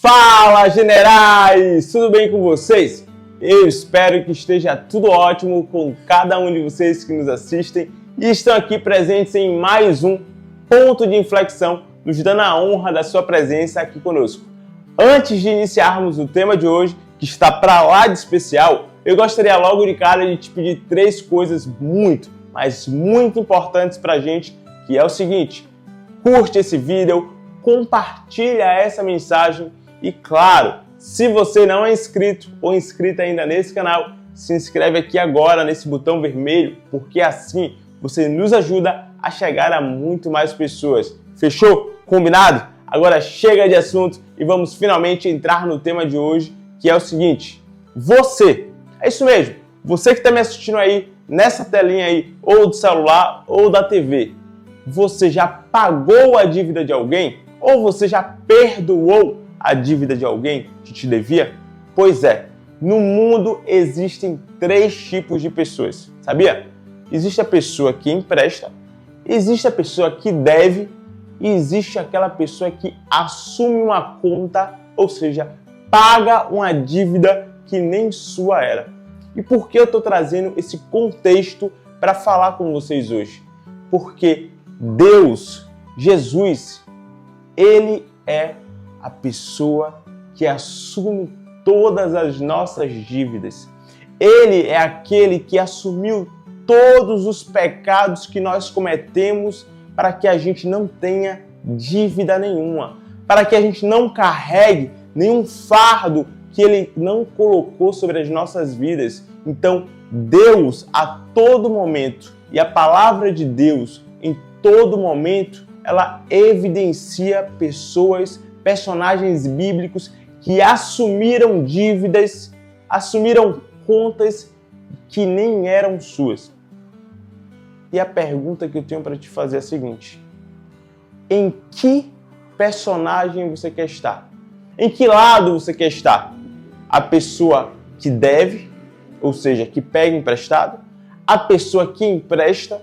Fala, generais! Tudo bem com vocês? Eu espero que esteja tudo ótimo com cada um de vocês que nos assistem e estão aqui presentes em mais um Ponto de Inflexão, nos dando a honra da sua presença aqui conosco. Antes de iniciarmos o tema de hoje, que está para lá de especial, eu gostaria logo de cara de te pedir 3 coisas muito, mas muito importantes para a gente, que é o seguinte: curte esse vídeo, compartilha essa mensagem e, claro, se você não é inscrito ou inscrita ainda nesse canal, se inscreve aqui agora nesse botão vermelho, porque assim você nos ajuda a chegar a muito mais pessoas. Fechou? Combinado? Agora chega de assunto e vamos finalmente entrar no tema de hoje, que é o seguinte: você, é isso mesmo, você que está me assistindo aí nessa telinha aí, ou do celular ou da TV, você já pagou a dívida de alguém? Ou você já perdoou a dívida de alguém que te devia? Pois é, no mundo existem 3 tipos de pessoas, sabia? Existe a pessoa que empresta, existe a pessoa que deve e existe aquela pessoa que assume uma conta, ou seja, paga uma dívida que nem sua era. E por que eu estou trazendo esse contexto para falar com vocês hoje? Porque Deus, Jesus, Ele é a pessoa que assume todas as nossas dívidas. Ele é aquele que assumiu todos os pecados que nós cometemos para que a gente não tenha dívida nenhuma, para que a gente não carregue nenhum fardo que Ele não colocou sobre as nossas vidas. Então, Deus, a todo momento, e a palavra de Deus, em todo momento, ela evidencia pessoas, personagens bíblicos que assumiram dívidas, assumiram contas que nem eram suas. E a pergunta que eu tenho para te fazer é a seguinte: em que personagem você quer estar? Em que lado você quer estar? A pessoa que deve, ou seja, que pega emprestado, a pessoa que empresta,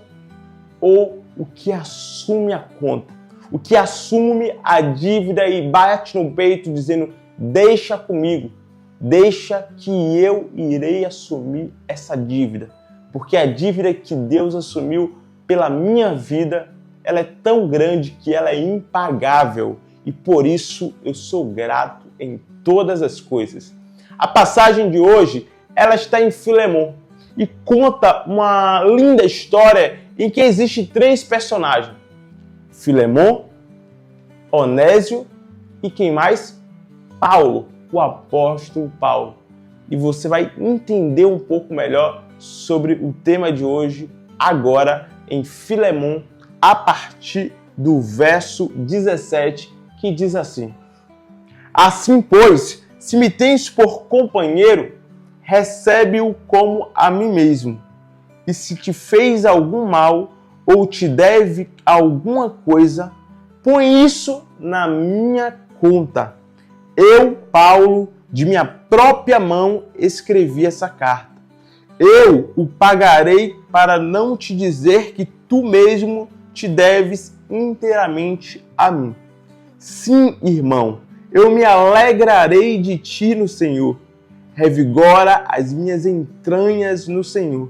ou o que assume a conta, o que assume a dívida e bate no peito dizendo: deixa comigo, deixa que eu irei assumir essa dívida, porque a dívida que Deus assumiu pela minha vida, ela é tão grande que ela é impagável e por isso eu sou grato em todas as coisas. A passagem de hoje, ela está em Filemon e conta uma linda história em que existem 3 personagens: Filemon, Onésio e quem mais? Paulo, o apóstolo Paulo. E você vai entender um pouco melhor sobre o tema de hoje agora em Filemon, a partir do verso 17, que diz assim: assim, pois, se me tens por companheiro, recebe-o como a mim mesmo. E se te fez algum mal ou te deve alguma coisa, põe isso na minha conta. Eu, Paulo, de minha própria mão escrevi essa carta. Eu o pagarei para não te dizer que tu mesmo te deves inteiramente a mim. Sim, irmão, eu me alegrarei de ti no Senhor. Revigora as minhas entranhas no Senhor.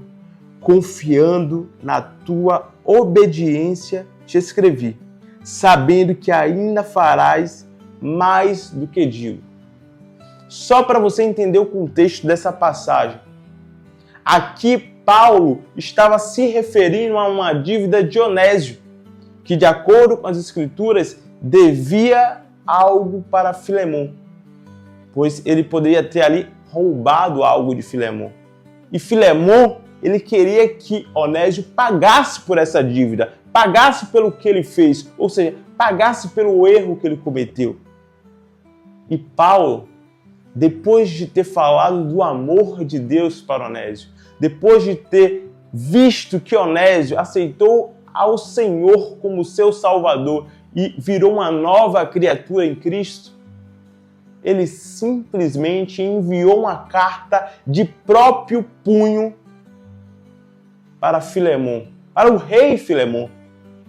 Confiando na tua obediência, te escrevi, sabendo que ainda farás mais do que digo. Só para você entender o contexto dessa passagem, aqui Paulo estava se referindo a uma dívida de Onésio, que, de acordo com as Escrituras, devia algo para Filemon, pois ele poderia ter ali roubado algo de Filemon. E Filemon, ele queria que Onésio pagasse por essa dívida, pagasse pelo que ele fez, ou seja, pagasse pelo erro que ele cometeu. E Paulo, depois de ter falado do amor de Deus para Onésio, depois de ter visto que Onésio aceitou ao Senhor como seu Salvador e virou uma nova criatura em Cristo, ele simplesmente enviou uma carta de próprio punho para Filemon, para o rei Filemon,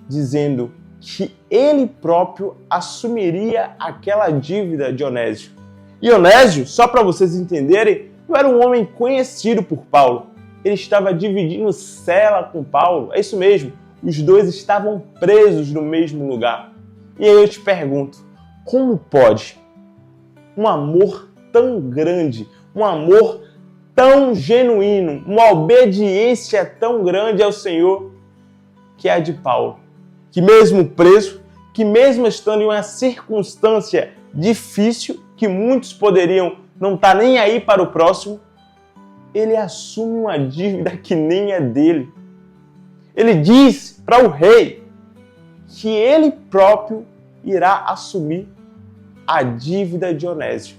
dizendo que ele próprio assumiria aquela dívida de Onésio. E Onésio, só para vocês entenderem, não era um homem conhecido por Paulo. Ele estava dividindo cela com Paulo. É isso mesmo, os dois estavam presos no mesmo lugar. E aí eu te pergunto, como pode um amor tão grande, um amor tão genuíno, uma obediência tão grande ao Senhor que é a de Paulo, que mesmo preso, que mesmo estando em uma circunstância difícil, que muitos poderiam não estar nem aí para o próximo, ele assume uma dívida que nem é dele. Ele diz para o rei que ele próprio irá assumir a dívida de Onésio.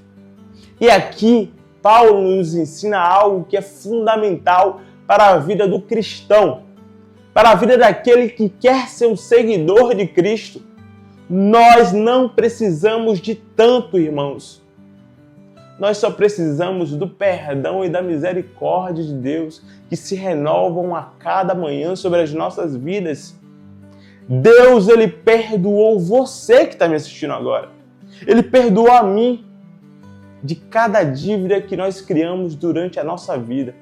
E aqui, Paulo nos ensina algo que é fundamental para a vida do cristão, para a vida daquele que quer ser um seguidor de Cristo. Nós não precisamos de tanto, irmãos. Nós só precisamos do perdão e da misericórdia de Deus que se renovam a cada manhã sobre as nossas vidas. Deus, Ele perdoou você que está me assistindo agora. Ele perdoou a mim de cada dívida que nós criamos durante a nossa vida.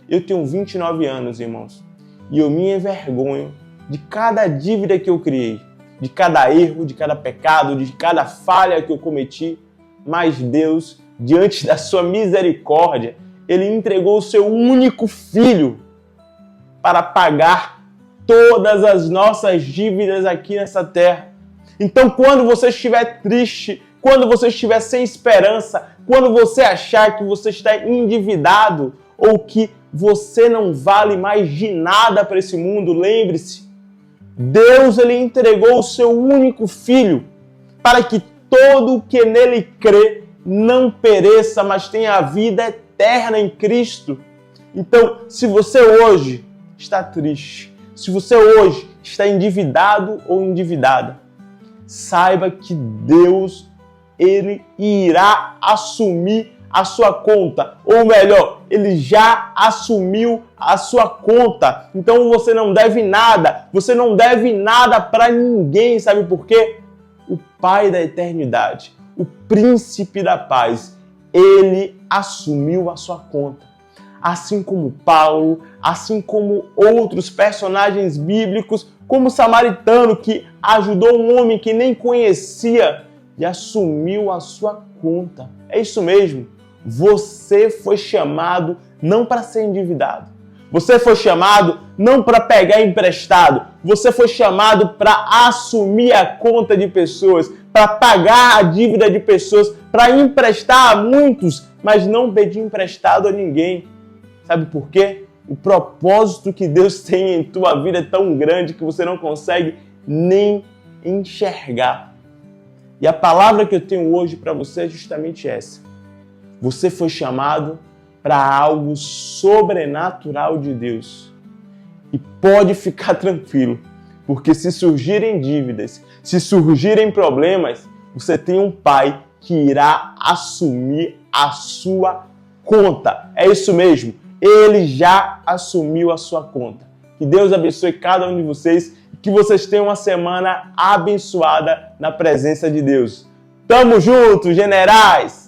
Eu tenho 29 anos, irmãos, e eu me envergonho de cada dívida que eu criei, de cada erro, de cada pecado, de cada falha que eu cometi. Mas Deus, diante da sua misericórdia, Ele entregou o seu único filho para pagar todas as nossas dívidas aqui nessa terra. Então, quando você estiver triste, quando você estiver sem esperança, quando você achar que você está endividado ou que você não vale mais de nada para esse mundo, lembre-se, Deus, Ele entregou o seu único filho para que todo o que nele crê não pereça, mas tenha a vida eterna em Cristo. Então, se você hoje está triste, se você hoje está endividado ou endividada, saiba que Deus, Ele irá assumir a sua conta, ou melhor, Ele já assumiu a sua conta. Então você não deve nada para ninguém, sabe por quê? O Pai da eternidade, o Príncipe da paz, Ele assumiu a sua conta. Assim como Paulo, assim como outros personagens bíblicos, como o samaritano que ajudou um homem que nem conhecia e assumiu a sua conta. É isso mesmo. Você foi chamado não para ser endividado. Você foi chamado não para pegar emprestado. Você foi chamado para assumir a conta de pessoas, para pagar a dívida de pessoas, para emprestar a muitos, mas não pedir emprestado a ninguém. Sabe por quê? O propósito que Deus tem em tua vida é tão grande que você não consegue nem enxergar. E a palavra que eu tenho hoje para você é justamente essa. Você foi chamado para algo sobrenatural de Deus. E pode ficar tranquilo, porque se surgirem dívidas, se surgirem problemas, você tem um Pai que irá assumir a sua conta. É isso mesmo. Ele já assumiu a sua conta. Que Deus abençoe cada um de vocês e que vocês tenham uma semana abençoada na presença de Deus. Tamo junto, generais!